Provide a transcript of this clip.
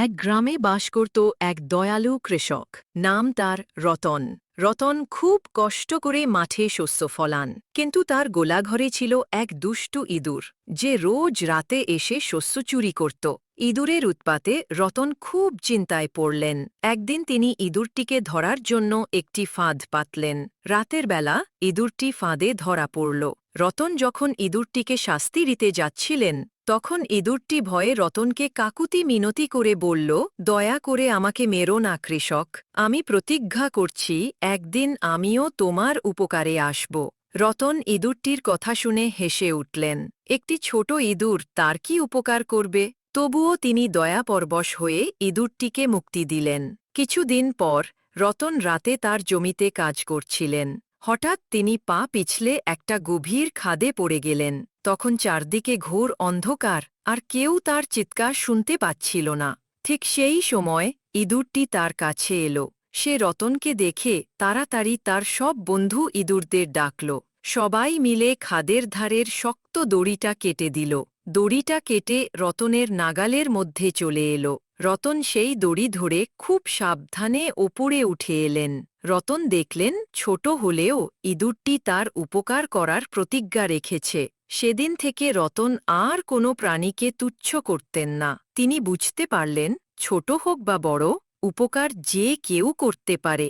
এক গ্রামে বাস করত এক দয়ালু কৃষক। নাম তার রতন। রতন খুব কষ্ট করে মাঠে শস্য ফলান, কিন্তু তার গোলাঘরে ছিল এক দুষ্টু ইঁদুর, যে রোজ রাতে এসে শস্য চুরি করত। ইঁদুরের উৎপাতে রতন খুব চিন্তায় পড়লেন। একদিন তিনি ইঁদুরটিকে ধরার জন্য একটি ফাঁদ পাতলেন। রাতের বেলা ইঁদুরটি ফাঁদে ধরা পড়ল। রতন যখন ইঁদুরটিকে শাস্তি দিতে যাচ্ছিলেন, তখন ইঁদুরটি ভয়ে রতনকে কাকুতি মিনতি করে বলল, দয়া করে আমাকে মেরো না কৃষক, আমি প্রতিজ্ঞা করছি একদিন আমিও তোমার উপকারে আসব। রতন ইঁদুরটির কথা শুনে হেসে উঠলেন। একটি ছোট ইঁদুর তার কি উপকার করবে? তবুও তিনি দয়াপরবশ হয়ে ইঁদুরটিকে মুক্তি দিলেন। কিছুদিন পর রতন রাতে তার জমিতে কাজ করছিলেন। হঠাৎ তিনি পা পিছলে একটা গভীর খাদে পড়ে গেলেন। তখন চারদিকে ঘোর অন্ধকার, আর কেউ তার চিৎকার শুনতে পাচ্ছিল না। ঠিক সেই সময় ইঁদুরটি তার কাছে এলো। সে রতনকে দেখে তাড়াতাড়ি তার সব বন্ধু ইঁদুরদের ডাকল। সবাই মিলে খাদের ধারের শক্ত দড়িটা কেটে দিল। দড়িটা কেটে রতনের নাগালের মধ্যে চলে এলো। রতন সেই দড়ি ধরে খুব সাবধানে ওপরে উঠে এলেন। রতন দেখলেন, ছোট হলেও ইঁদুরটি তার উপকার করার প্রতিজ্ঞা রেখেছে। সেদিন থেকে রতন আর কোনো প্রাণীকে তুচ্ছ করতেন না। তিনি বুঝতে পারলেন, ছোট হোক বা বড়, উপকার যে কেউ করতে পারে।